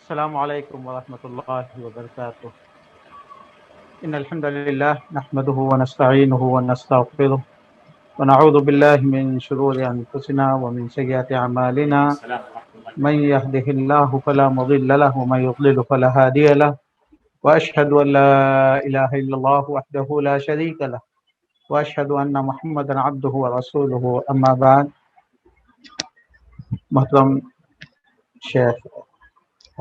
السلام علیکم ورحمۃ اللہ وبرکاتہ ان الحمد للہ نحمده ونستعینه ونستغفره ونعوذ باللہ من شرور انفسنا ومن سیئات اعمالنا من يهده الله فلا مضل له ومن يضلل فلا هادي له واشهد ان لا اله الا الله وحده لا شريك له واشهد ان محمدا عبده ورسوله اما بعد. محترم شیخ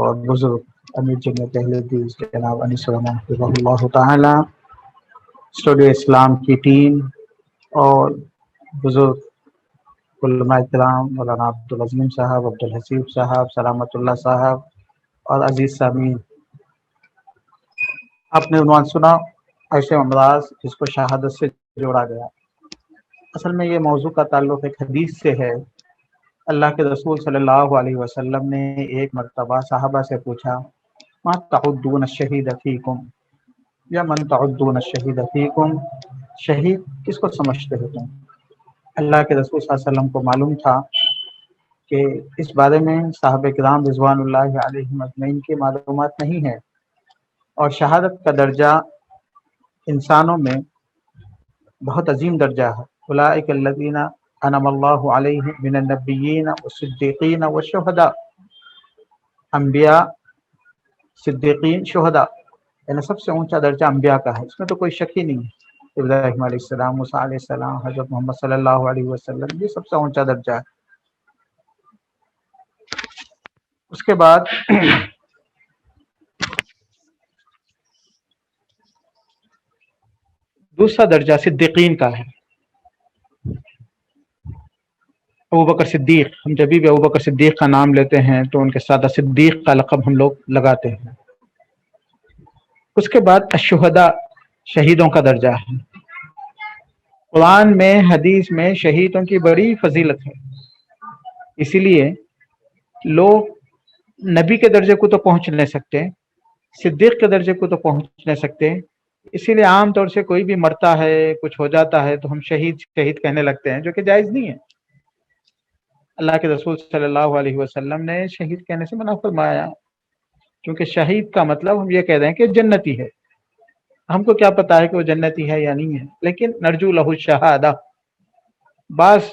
اور بزرگ امیر جمعیت اہل حدیث جناب انیس الرحمن حفظہ اللہ تعالی، اسٹوڈیو اسلام کی ٹیم اور بزرگ علماء کرام مولانا عبدالعظیم صاحب، عبدالحسیب صاحب، سلامت اللہ صاحب اور عزیز سامعین، آپ نے عنوان سنا ایسے امراض جس کو شہادت سے جوڑا گیا. اصل میں یہ موضوع کا تعلق ایک حدیث سے ہے. اللہ کے رسول صلی اللہ علیہ وسلم نے ایک مرتبہ صحابہ سے پوچھا، ما تعدون الشہید فیکم، یا من تعدون الشہید فیکم، شہید کس کو سمجھتے ہو تم؟ اللہ کے رسول صلی اللہ علیہ وسلم کو معلوم تھا کہ اس بارے میں صحابہ کرام رضوان اللہ علیہم اجمعین کی معلومات نہیں ہے، اور شہادت کا درجہ انسانوں میں بہت عظیم درجہ ہے. اولئک الذین انعم اللہ علیہم من النبیین والصدیقین والشہداء، انبیاء، صدیقین، شہداء، یعنی سب سے اونچا درجہ انبیاء کا ہے، اس میں تو کوئی شک ہی نہیں ہے. ابراہیم علیہ السلام، موسیٰ علیہ السلام، حضرت محمد صلی اللہ علیہ وسلم، یہ سب سے اونچا درجہ ہے. اس کے بعد دوسرا درجہ صدیقین کا ہے. ابوبکر صدیق، ہم جب بھی ابوبکر صدیق کا نام لیتے ہیں تو ان کے ساتھ صدیق کا لقب ہم لوگ لگاتے ہیں. اس کے بعد الشہداء، شہیدوں کا درجہ ہے. قرآن میں، حدیث میں شہیدوں کی بڑی فضیلت ہے، اسی لیے لوگ نبی کے درجے کو تو پہنچ نہیں سکتے، صدیق کے درجے کو تو پہنچ نہیں سکتے، اسی لیے عام طور سے کوئی بھی مرتا ہے، کچھ ہو جاتا ہے تو ہم شہید شہید کہنے لگتے ہیں، جو کہ جائز نہیں ہے. اللہ کے رسول صلی اللہ علیہ وسلم نے شہید کہنے سے منع فرمایا، کیونکہ شہید کا مطلب ہم یہ کہہ رہے ہیں کہ جنتی ہے. ہم کو کیا پتا ہے کہ وہ جنتی ہے یا نہیں ہے، لیکن نرجو لہ الشہادہ، بعض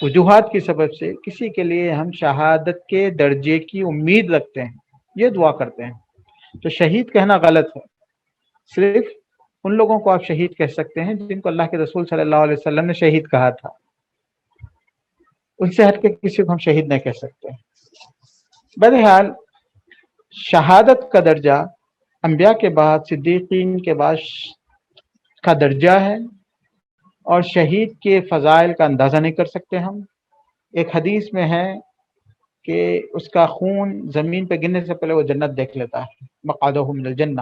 وجوہات کی سبب سے کسی کے لیے ہم شہادت کے درجے کی امید رکھتے ہیں، یہ دعا کرتے ہیں. تو شہید کہنا غلط ہے. صرف ان لوگوں کو آپ شہید کہہ سکتے ہیں جن کو اللہ کے رسول صلی اللہ علیہ وسلم نے شہید کہا تھا، ان سے ہٹ کے کسی کو ہم شہید نہیں کہہ سکتے. بہرحال شہادت کا درجہ انبیاء کے بعد، صدیقین کے بعد کا درجہ ہے، اور شہید کے فضائل کا اندازہ نہیں کر سکتے ہم. ایک حدیث میں ہے کہ اس کا خون زمین پہ گرنے سے پہلے وہ جنت دیکھ لیتا ہے، مقعدہ من الجنہ،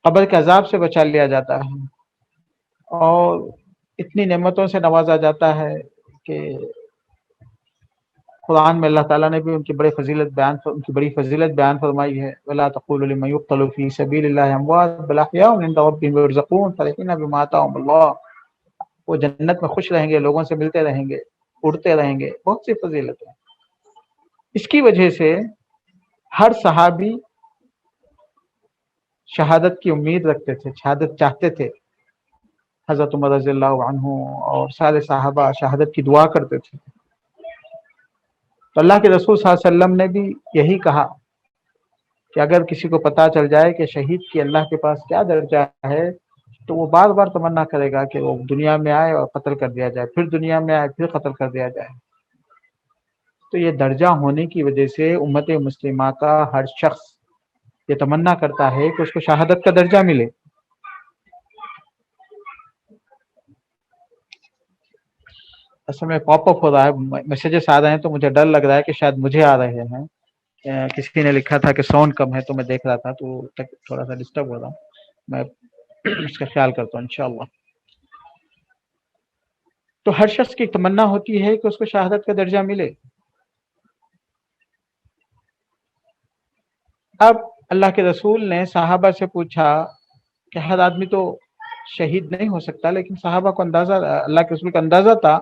قبر کے عذاب سے بچا لیا جاتا ہے، اور اتنی نعمتوں سے نوازا جاتا ہے کہ قرآن میں اللہ تعالیٰ نے بھی ان کی بڑی فضیلت بیان فرمائی ہے. وَلَا تَقُولُوا لِمَن يُقْتَلُ فِي سَبِيلِ اللَّهِ أَمْوَاتٌ بَلْ أَحْيَاءٌ عِندَ رَبِّهِمْ يُرْزَقُونَ فَرِحِينَ بِمَا آتَاهُمُ اللَّهُ، وہ جنت میں خوش رہیں گے، لوگوں سے ملتے رہیں گے، اڑتے رہیں گے، بہت سی فضیلت ہے. اس کی وجہ سے ہر صحابی شہادت کی امید رکھتے تھے، شہادت چاہتے تھے. حضرت عمر رضی اللہ عنہ اور سارے صحابہ شہادت کی دعا کرتے تھے. تو اللہ کے رسول صلی اللہ علیہ وسلم نے بھی یہی کہا کہ اگر کسی کو پتہ چل جائے کہ شہید کی اللہ کے پاس کیا درجہ ہے، تو وہ بار بار تمنا کرے گا کہ وہ دنیا میں آئے اور قتل کر دیا جائے، پھر دنیا میں آئے پھر قتل کر دیا جائے. تو یہ درجہ ہونے کی وجہ سے امت مسلمہ کا ہر شخص یہ تمنا کرتا ہے کہ اس کو شہادت کا درجہ ملے. اصل میں پاپ اپ ہو رہا ہے، میسیجز آ رہے ہیں، تو مجھے ڈر لگ رہا ہے کہ شاید مجھے آ رہے ہیں. کسی نے لکھا تھا کہ ساؤنڈ کم ہے، تو میں دیکھ رہا تھا، تو تھوڑا سا ڈسٹرب ہو رہا ہوں، میں اس کا خیال کرتا ہوں انشاءاللہ. تو ہر شخص کی تمنا ہوتی ہے کہ اس کو شہادت کا درجہ ملے. اب اللہ کے رسول نے صحابہ سے پوچھا کہ ہر آدمی تو شہید نہیں ہو سکتا، لیکن صحابہ کو اندازہ، اللہ کے رسول کا اندازہ تھا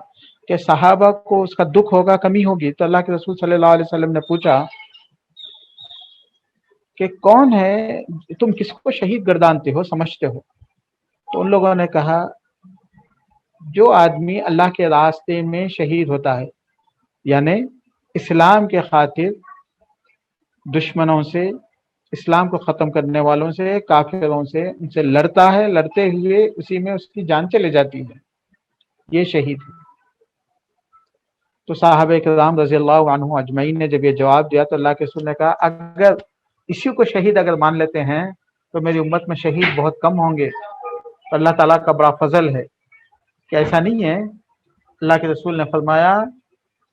کہ صحابہ کو اس کا دکھ ہوگا، کمی ہوگی. تو اللہ کے رسول صلی اللہ علیہ وسلم نے پوچھا کہ کون ہے، تم کس کو شہید گردانتے ہو، سمجھتے ہو؟ تو ان لوگوں نے کہا جو آدمی اللہ کے راستے میں شہید ہوتا ہے، یعنی اسلام کے خاطر دشمنوں سے، اسلام کو ختم کرنے والوں سے، کافروں سے، ان سے لڑتا ہے، لڑتے ہوئے اسی میں اس کی جان چلے جاتی ہے، یہ شہید ہے۔ تو صحابہ کرام رضی اللہ عنہ اجمعین نے جب یہ جواب دیا تو اللہ کے رسول نے کہا اگر اسی کو شہید اگر مان لیتے ہیں تو میری امت میں شہید بہت کم ہوں گے۔ تو اللہ تعالیٰ کا بڑا فضل ہے کہ ایسا نہیں ہے۔ اللہ کے رسول نے فرمایا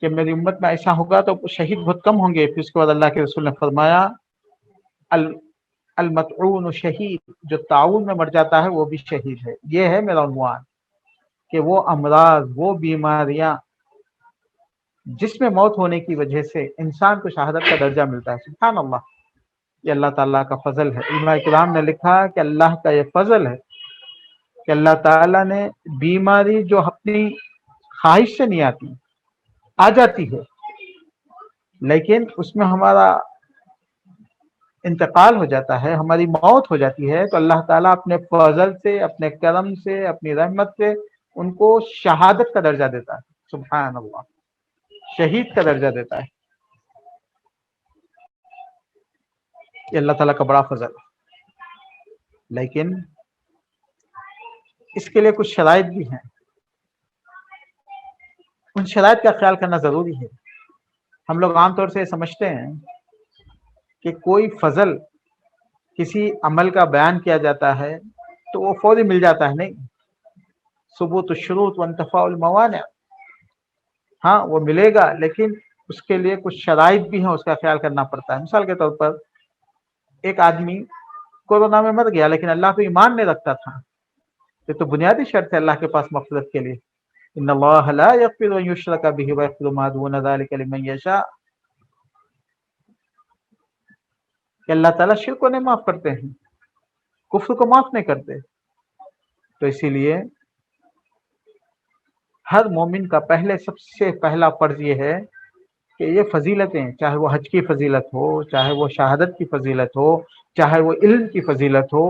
کہ میری امت میں ایسا ہوگا تو شہید بہت کم ہوں گے۔ پھر اس کے بعد اللہ کے رسول نے فرمایا المطعون شہید، جو تعاون میں مر جاتا ہے وہ بھی شہید ہے۔ یہ ہے میرا عنوان کہ وہ امراض، وہ بیماریاں جس میں موت ہونے کی وجہ سے انسان کو شہادت کا درجہ ملتا ہے، سبحان اللہ، یہ اللہ تعالیٰ کا فضل ہے۔ علماء کرام نے لکھا کہ اللہ کا یہ فضل ہے کہ اللہ تعالیٰ نے بیماری جو اپنی خواہش سے نہیں آتی، آ جاتی ہے، لیکن اس میں ہمارا انتقال ہو جاتا ہے، ہماری موت ہو جاتی ہے، تو اللہ تعالیٰ اپنے فضل سے، اپنے کرم سے، اپنی رحمت سے ان کو شہادت کا درجہ دیتا ہے، سبحان اللہ، شہید کا درجہ دیتا ہے۔ یہ اللہ تعالیٰ کا بڑا فضل ہے، لیکن اس کے لیے کچھ شرائط بھی ہیں، ان شرائط کا خیال کرنا ضروری ہے۔ ہم لوگ عام طور سے سمجھتے ہیں کہ کوئی فضل کسی عمل کا بیان کیا جاتا ہے تو وہ فوری مل جاتا ہے، نہیں، ثبوت الشروط وانتفاء الموانع، ہاں وہ ملے گا، لیکن اس کے لیے کچھ شرائط بھی ہیں، اس کا خیال کرنا پڑتا ہے۔ مثال کے طور پر ایک آدمی کورونا میں مر گیا لیکن اللہ پہ ایمان نہیں رکھتا تھا، یہ تو بنیادی شرط ہے اللہ کے پاس مغفرت کے لیے، ان اللہ لا یغفر ان یشرک بہ ویغفر ما دون ذلک لمن یشاء، کہ اللہ تعالیٰ شرک کو نہیں معاف کرتے ہیں، کفر کو معاف نہیں کرتے۔ تو اسی لیے ہر مومن کا سب سے پہلا فرض یہ ہے کہ یہ فضیلتیں، چاہے وہ حج کی فضیلت ہو، چاہے وہ شہادت کی فضیلت ہو، چاہے وہ علم کی فضیلت ہو،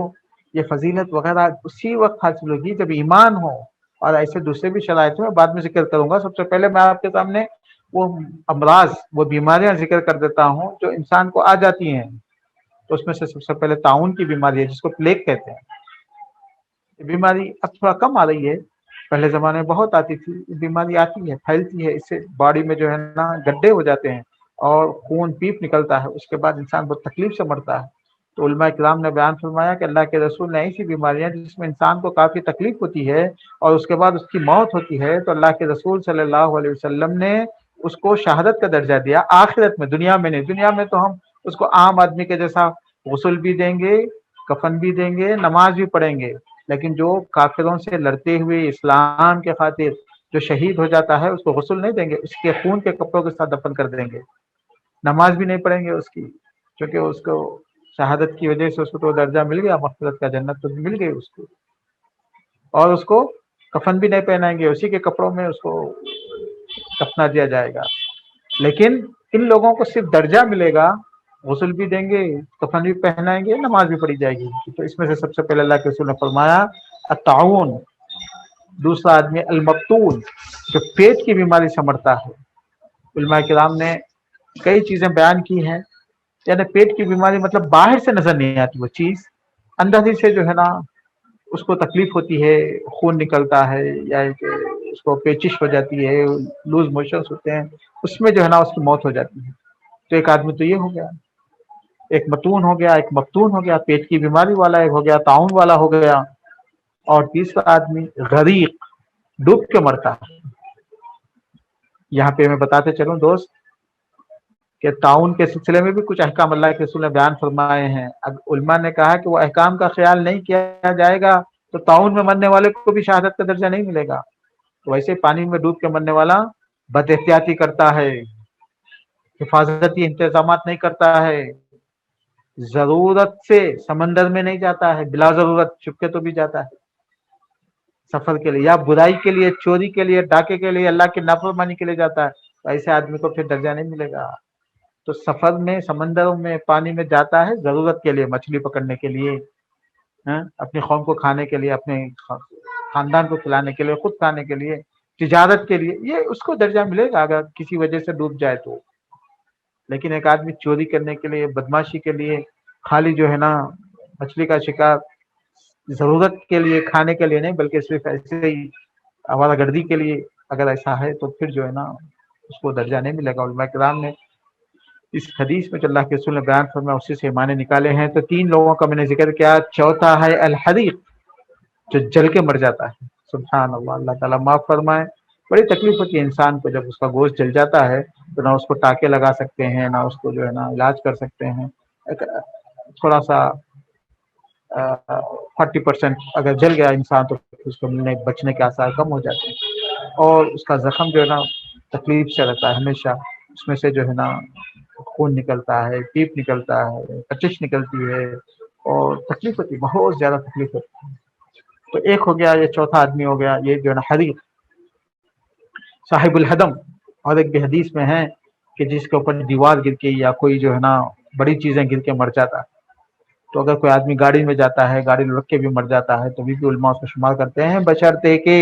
یہ فضیلت وغیرہ اسی وقت حاصل ہوگی جب ایمان ہو، اور ایسے دوسرے بھی شرائط میں بعد میں ذکر کروں گا۔ سب سے پہلے میں آپ کے سامنے وہ امراض، وہ بیماریاں ذکر کر دیتا ہوں جو انسان کو آ جاتی ہیں۔ تو اس میں سے سب سے پہلے طاعون کی بیماری ہے جس کو پلیگ کہتے ہیں۔ یہ بیماری اب تھوڑا کم آ رہی ہے، پہلے زمانے میں بہت آتی تھی۔ یہ بیماری آتی ہے، پھیلتی ہے، اس سے باڈی میں جو ہے نا گڈھے ہو جاتے ہیں اور خون پیپ نکلتا ہے، اس کے بعد انسان بہت تکلیف سے مرتا ہے۔ تو علماء کرام نے بیان فرمایا کہ اللہ کے رسول نے ایسی بیماریاں جس میں انسان کو کافی تکلیف ہوتی ہے اور اس کے بعد اس کی موت ہوتی ہے، تو اللہ کے رسول صلی اللہ علیہ وسلم نے اس کو شہادت کا درجہ دیا آخرت میں، دنیا میں نہیں۔ دنیا میں تو ہم اس کو عام آدمی کے جیسا غسل بھی دیں گے، کفن بھی دیں گے، نماز بھی پڑھیں گے، لیکن جو کافروں سے لڑتے ہوئے اسلام کے خاطر جو شہید ہو جاتا ہے اس کو غسل نہیں دیں گے، اس کے خون کے کپڑوں کے ساتھ دفن کر دیں گے، نماز بھی نہیں پڑھیں گے اس کی، کیونکہ اس کو شہادت کی وجہ سے اس کو تو درجہ مل گیا مغفرت کا، جنت تو مل گئی اس کو، اور اس کو کفن بھی نہیں پہنائیں گے، اسی کے کپڑوں میں اس کو دفنا دیا جائے گا۔ لیکن ان لوگوں کو صرف درجہ ملے گا، غسل بھی دیں گے، کفن بھی پہنائیں گے، نماز بھی پڑھی جائے گی۔ تو اس میں سے سب سے پہلے اللہ کے رسول نے فرمایا الطاعون۔ دوسرا آدمی المقتول، جو پیٹ کی بیماری سے مرتا ہے۔ علماء کرام نے کئی چیزیں بیان کی ہیں، یعنی پیٹ کی بیماری مطلب باہر سے نظر نہیں آتی وہ چیز، اندر ہی سے جو ہے نا اس کو تکلیف ہوتی ہے، خون نکلتا ہے یا اس کو پیچش ہو جاتی ہے، لوز موشنز ہوتے ہیں، اس میں جو ہے نا اس کی موت ہو جاتی ہے۔ تو ایک آدمی تو یہ ہو گیا، ایک متون ہو گیا، ایک مفتون ہو گیا، پیٹ کی بیماری والا ایک ہو گیا، طاعون والا ہو گیا، اور تیسرا آدمی غریق، ڈوب کے مرتا ہے۔ یہاں پہ میں بتاتے چلوں دوست کہ طاعون کے سلسلے میں بھی کچھ احکام اللہ کے رسول نے بیان فرمائے ہیں۔ اب علماء نے کہا کہ وہ احکام کا خیال نہیں کیا جائے گا تو طاعون میں مرنے والے کو بھی شہادت کا درجہ نہیں ملے گا۔ تو ویسے پانی میں ڈوب کے مرنے والا بد احتیاطی کرتا ہے، حفاظتی انتظامات نہیں کرتا ہے، ضرورت سے سمندر میں نہیں جاتا ہے، بلا ضرورت چھپ کے تو بھی جاتا ہے سفر کے لیے، یا برائی کے لیے، چوری کے لیے، ڈاکے کے لیے، اللہ کی نافرمانی کے لیے جاتا ہے، تو ایسے آدمی کو پھر درجہ نہیں ملے گا۔ تو سفر میں سمندروں میں پانی میں جاتا ہے ضرورت کے لیے، مچھلی پکڑنے کے لیے، اپنی قوم کو کھانے کے لیے، اپنے خاندان کو کھلانے کے لیے، خود کھانے کے لیے، تجارت کے لیے، یہ اس کو درجہ ملے گا اگر کسی وجہ سے ڈوب جائے تو۔ لیکن ایک آدمی چوری کرنے کے لیے، بدماشی کے لیے، خالی جو ہے نا مچھلی کا شکار ضرورت کے لیے، کھانے کے لیے نہیں بلکہ صرف ایسے ہی آوارہ گردی کے لیے اگر ایسا ہے تو پھر جو ہے نا اس کو درجہ نہیں ملے گا۔ علماء کرام نے اس حدیث میں جو اللہ کے رسول نے بیان فرمایا اسی سے معنی نکالے ہیں۔ تو تین لوگوں کا میں نے ذکر کیا، چوتھا ہے الحریق، جو جل کے مر جاتا ہے۔ سبحان اللہ، اللہ تعالیٰ معاف فرمائے۔ بڑی تکلیف ہوتی ہے انسان کو جب اس کا گوشت جل جاتا ہے، تو نہ اس کو ٹانکے لگا سکتے ہیں، نہ اس کو جو ہے نا علاج کر سکتے ہیں۔ تھوڑا سا 40% اگر جل گیا انسان تو اس کو بچنے کے آثار کم ہو جاتے ہیں، اور اس کا زخم جو ہے نا تکلیف سے رہتا ہے ہمیشہ، اس میں سے جو ہے نا خون نکلتا ہے، پیپ نکلتا ہے، کچش نکلتی ہے، اور تکلیف ہوتی ہے، بہت زیادہ تکلیف ہوتی ہے۔ تو ایک ہو گیا، یہ چوتھا آدمی ہو گیا، یہ جو ہے نا حریق، صاحب الحدم۔ اور ایک بھی حدیث میں ہے کہ جس کے اوپر دیوار گر کے یا کوئی جو ہے نا بڑی چیزیں گر کے مر جاتا ہے۔ تو اگر کوئی آدمی گاڑی میں جاتا ہے، گاڑی لڑک کے بھی مر جاتا ہے، تو بھی علماء اس کو شمار کرتے ہیں، بشرطے کہ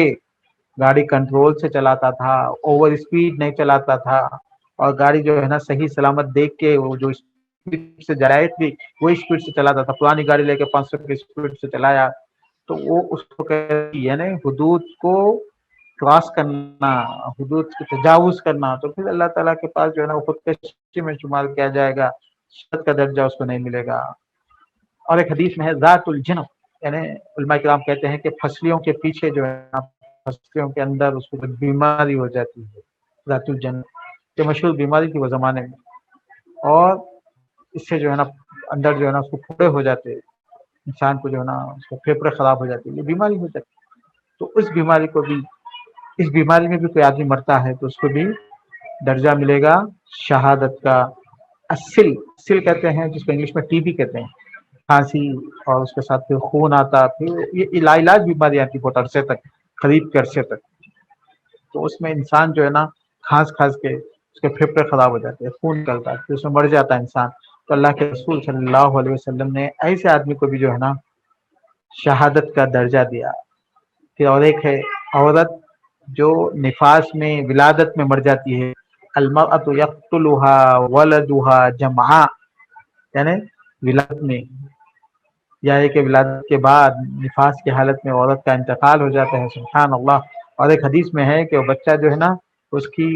گاڑی کنٹرول سے چلاتا تھا، اوور اسپیڈ نہیں چلاتا تھا، اور گاڑی جو ہے نا صحیح سلامت دیکھ کے وہ جو اسپیڈ سے جرائد تھی وہ اسپیڈ سے چلاتا تھا۔ پرانی گاڑی لے کے 500 کی اسپیڈ سے چلایا تو وہ اس کو یعنی حدود کو کراس کرنا، حدود کو تجاوز کرنا، تو پھر اللہ تعالیٰ کے پاس جو ہے نا وہ خودکشی میں شمار کیا جائے گا، شہادت کا درجہ اس کو نہیں ملے گا۔ اور ایک حدیث میں ہے ذات الجنب، یعنی علماء کرام کہتے ہیں کہ پھسلیوں کے پیچھے جو ہے نا، پھسلیوں کے اندر اس کو بیماری ہو جاتی ہے، ذات الجنب، یہ مشہور بیماری تھی وہ زمانے میں، اور اس سے جو ہے نا اندر جو ہے نا اس کو پھوڑے ہو جاتے، انسان کو جو ہے نا اس کو پھیپھڑے خراب ہو جاتی، یہ بیماری ہو جاتی۔ تو اس بیماری کو بھی، اس بیماری میں بھی کوئی آدمی مرتا ہے تو اس کو بھی درجہ ملے گا شہادت کا۔ سل کہتے ہیں جس کو انگلش میں ٹی بی کہتے ہیں، کھانسی، اور اس کے ساتھ پھر خون آتا، پھر یہ علاج بیماری آتی بہت عرصے تک، قریب کے عرصے تک۔ تو اس میں انسان جو ہے نا کھانس کے اس کے پھیپھڑے خراب ہو جاتے ہیں، خون نکلتا ہے، پھر اس میں مر جاتا ہے انسان۔ تو اللہ کے رسول صلی اللہ علیہ وسلم نے ایسے آدمی کو بھی جو ہے نا شہادت کا درجہ دیا۔ پھر اور ایک ہے عورت جو نفاس میں، ولادت میں مر جاتی ہے، المرأة یقتلها ولدها جمعاء، یعنی ولادت میں، یا ایک ولادت کے بعد نفاس کی حالت میں عورت کا انتقال ہو جاتا ہے۔ سبحان اللہ۔ اور ایک حدیث میں ہے کہ وہ بچہ جو ہے نا اس کی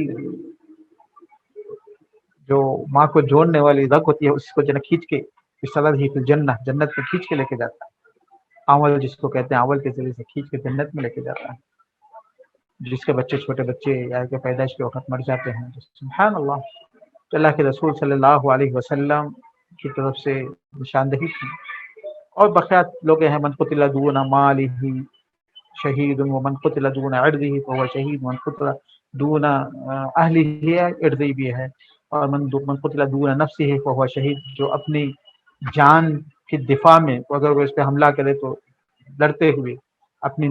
جو ماں کو جوڑنے والی رگ ہوتی ہے اس کو جو ہے کھینچ کے بسرہ فی الجنہ، جنت میں کھینچ کے لے کے جاتا ہے، آول جس کو کہتے ہیں، آول کے ذریعے سے کھینچ کے جنت میں لے کے جاتا ہے، جس کے بچے چھوٹے بچے یا کہ پیدائش کے وقت مر جاتے ہیں۔ سبحان اللہ۔ تو اللہ کے رسول صلی اللہ علیہ وسلم کی طرف سے نشاندہی تھی۔ اور بقیہ لوگ ہیں، من قتل دون مالہ شہید، ومن قتل دون عرضہ فهو شہید، من قتل دون اہلہ، عرضی بھی ہے، اور من قتل دون نفسہ فهو شہید، جو اپنی جان کی دفاع میں اگر وہ اس پہ حملہ کرے تو لڑتے ہوئے، اپنی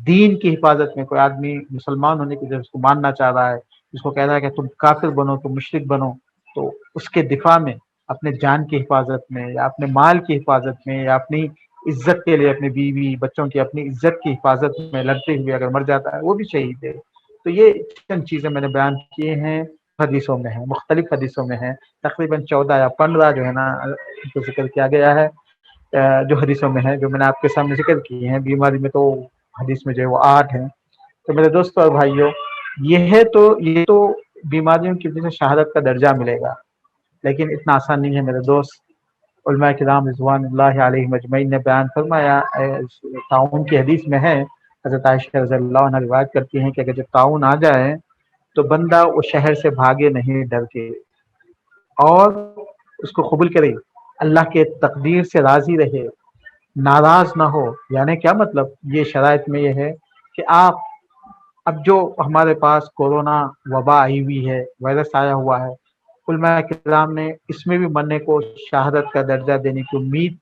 دین کی حفاظت میں، کوئی آدمی مسلمان ہونے کی جب اس کو ماننا چاہ رہا ہے، اس کو کہہ رہا ہے کہ تم کافر بنو، تم مشرک بنو، تو اس کے دفاع میں، اپنے جان کی حفاظت میں، یا اپنے مال کی حفاظت میں، یا اپنی عزت کے لیے، اپنی بیوی بچوں کی، اپنی عزت کی حفاظت میں لڑتے ہوئے اگر مر جاتا ہے وہ بھی شہید ہے۔ تو یہ چند چیزیں میں نے بیان کیے ہیں، حدیثوں میں ہیں، مختلف حدیثوں میں ہیں، تقریباً 14 یا 15 جو ہے نا کو ذکر کیا گیا ہے، جو حدیثوں میں ہے، جو میں نے آپ کے سامنے ذکر کی ہیں۔ بیماری میں تو حدیث میں جو ہے وہ 8 ہیں۔ تو میرے دوستوں اور بھائیوں، یہ تو بیماریوں کی وجہ سے شہادت کا درجہ ملے گا، لیکن اتنا آسان نہیں ہے میرے دوست۔ علماء کرام رضوان اللہ علیہ مجمعین نے بیان فرمایا، طاعون کی حدیث میں ہے، حضرت عائشہ رضی اللہ عنہ روایت کرتی ہیں کہ اگر جب طاعون آ جائے تو بندہ اس شہر سے بھاگے نہیں ڈر کے، اور اس کو قبول کرے، اللہ کے تقدیر سے راضی رہے، ناراض نہ ہو۔ یعنی کیا مطلب؟ یہ شرائط میں یہ ہے کہ آپ اب جو ہمارے پاس کورونا وبا آئی ہوئی ہے، وائرس آیا ہوا ہے، علماء کرام نے اس میں بھی مرنے کو شہادت کا درجہ دینے کی امید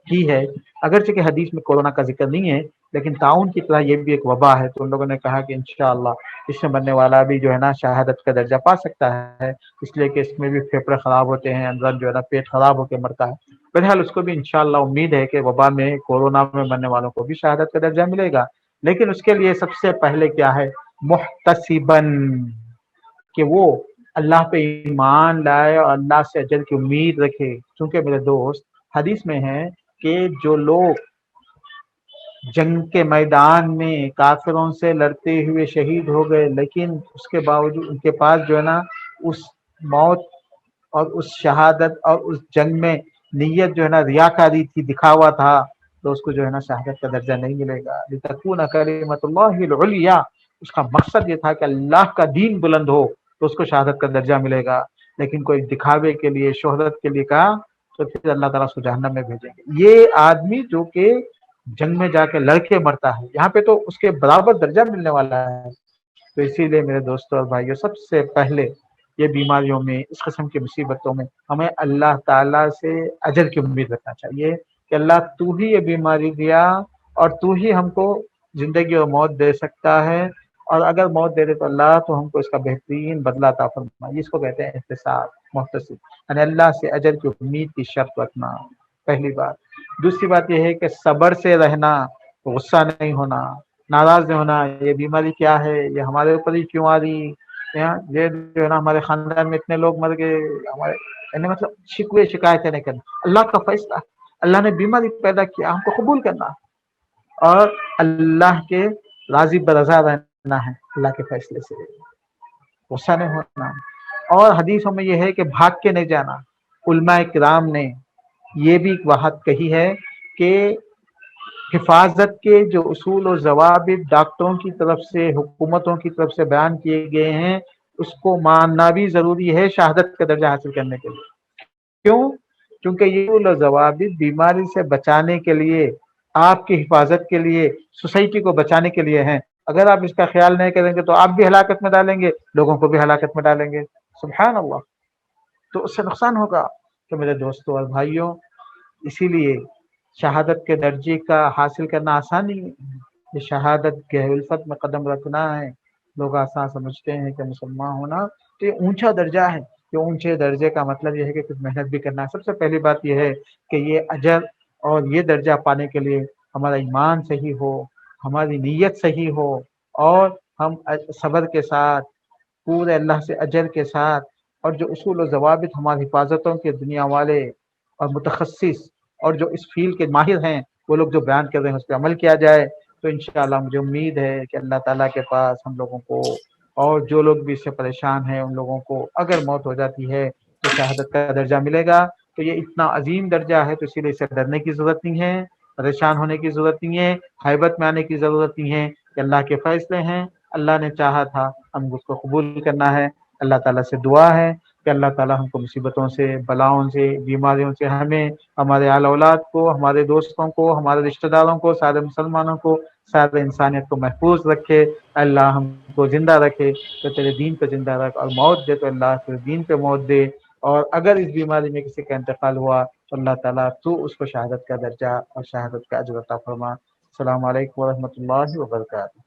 کی ہے، اگرچہ کہ حدیث میں کورونا کا ذکر نہیں ہے، لیکن تعاون کی طرح یہ بھی ایک وبا ہے، تو ان لوگوں نے کہا کہ انشاءاللہ اس میں مرنے والا بھی جو ہے نا شہادت کا درجہ پا سکتا ہے، اس لیے کہ اس میں بھی پھیپھڑے خراب ہوتے ہیں، اندر جو ہے نا پیٹ خراب ہو کے مرتا ہے۔ بہرحال اس کو بھی انشاءاللہ امید ہے کہ وبا میں، کورونا میں مرنے والوں کو بھی شہادت کا درجہ ملے گا، لیکن اس کے لیے سب سے پہلے کیا ہے؟ محتسبن، کہ وہ اللہ پہ ایمان لائے اور اللہ سے اجر کی امید رکھے۔ چونکہ میرے دوست حدیث میں ہے کہ جو لوگ جنگ کے میدان میں کافروں سے لڑتے ہوئے شہید ہو گئے، لیکن اس کے باوجود ان کے پاس جو ہے نا اس موت اور اس شہادت اور اس جنگ میں نیت جو ہے نا ریاکاری تھی، دکھاوا تھا، تو اس کو جو ہے نا شہادت کا درجہ نہیں ملے گا۔ لتکون کلمۃ اللہ العلیٰ، اس کا مقصد یہ تھا کہ اللہ کا دین بلند ہو، تو اس کو شہادت کا درجہ ملے گا۔ لیکن کوئی دکھاوے کے لیے، شہرت کے لیے کہا، تو پھر اللہ تعالیٰ اس کو جہنم میں بھیجیں گے۔ یہ آدمی جو کہ جنگ میں جا کے لڑ کے مرتا ہے، یہاں پہ تو اس کے برابر درجہ ملنے والا ہے۔ تو اسی لیے میرے دوستوں اور بھائیوں، سب سے پہلے یہ بیماریوں میں، اس قسم کی مصیبتوں میں ہمیں اللہ تعالیٰ سے اجر کی امید رکھنا چاہیے کہ اللہ تو ہی یہ بیماری دیا اور تو ہی ہم کو زندگی اور موت دے سکتا ہے، اور اگر موت دے دے تو اللہ تو ہم کو اس کا بہترین بدلہ عطا فرمائے۔ اس کو کہتے ہیں احتساب، محتسب، یعنی اللہ سے اجر کی امید کی شرط رکھنا، پہلی بات۔ دوسری بات یہ ہے کہ صبر سے رہنا، غصہ نہیں ہونا، ناراض نہیں ہونا، یہ بیماری کیا ہے، یہ ہمارے اوپر ہی کیوں آ رہی، یہ جو ہے نا ہمارے خاندان میں اتنے لوگ مر گئے، ہمارے، یعنی مطلب شکوے شکایتیں نہیں کرنا۔ اللہ کا فیصلہ، اللہ نے بیماری پیدا کیا، ہم کو قبول کرنا اور اللہ کے راضی برضا رہنا ہے، اللہ کے فیصلے سے غصہ نہیں ہونا۔ اور حدیثوں میں یہ ہے کہ بھاگ کے نہیں جانا۔ علماء کرام نے یہ بھی بات کہی ہے کہ حفاظت کے جو اصول و ضوابط ڈاکٹروں کی طرف سے، حکومتوں کی طرف سے بیان کیے گئے ہیں، اس کو ماننا بھی ضروری ہے شہادت کا درجہ حاصل کرنے کے لیے۔ کیوں؟ کیونکہ یہ اصول و ضوابط بیماری سے بچانے کے لیے، آپ کی حفاظت کے لیے، سوسائٹی کو بچانے کے لیے ہیں۔ اگر آپ اس کا خیال نہیں کریں گے تو آپ بھی ہلاکت میں ڈالیں گے، لوگوں کو بھی ہلاکت میں ڈالیں گے، سبحان اللہ، تو اس سے نقصان ہوگا۔ تو میرے دوستوں اور بھائیوں، اسی لیے شہادت کے درجے کا حاصل کرنا آسان نہیں ہے۔ یہ شہادت کے الفت میں قدم رکھنا ہے۔ لوگ آسان سمجھتے ہیں کہ مسلمان ہونا تو یہ اونچا درجہ ہے۔ یہ اونچے درجے کا مطلب یہ ہے کہ کچھ محنت بھی کرنا ہے۔ سب سے پہلی بات یہ ہے کہ یہ اجر اور یہ درجہ پانے کے لیے ہمارا ایمان صحیح ہو، ہماری نیت صحیح ہو، اور ہم صبر کے ساتھ، پورے اللہ سے اجر کے ساتھ، اور جو اصول و ضوابط ہماری حفاظتوں کے دنیا والے اور متخصص اور جو اس فیلڈ کے ماہر ہیں، وہ لوگ جو بیان کر رہے ہیں اس پہ عمل کیا جائے، تو انشاءاللہ مجھے امید ہے کہ اللہ تعالیٰ کے پاس ہم لوگوں کو، اور جو لوگ بھی اس سے پریشان ہیں ان لوگوں کو، اگر موت ہو جاتی ہے تو شہادت کا درجہ ملے گا۔ تو یہ اتنا عظیم درجہ ہے، تو اسی لیے اسے ڈرنے کی ضرورت نہیں ہے، پریشان ہونے کی ضرورت نہیں ہے، حیبت میں آنے کی ضرورت نہیں ہے، کہ اللہ کے فیصلے ہیں، اللہ نے چاہا تھا، ہم اس کو قبول کرنا ہے۔ اللہ تعالیٰ سے دعا ہے کہ اللہ تعالیٰ ہم کو مصیبتوں سے، بلاؤں سے، بیماریوں سے، ہمیں، ہمارے آل اولاد کو، ہمارے دوستوں کو، ہمارے رشتہ داروں کو، سارے مسلمانوں کو، سارے انسانیت کو محفوظ رکھے۔ اللہ ہم کو زندہ رکھے تو تیرے دین پہ زندہ رکھ، اور موت دے تو اللہ تیرے دین پہ موت دے۔ اور اگر اس بیماری میں کسی کا انتقال ہوا تو اللہ تعالیٰ تو اس کو شہادت کا درجہ اور شہادت کا اجر عطا فرما۔ السلام علیکم ورحمۃ اللہ وبرکاتہ۔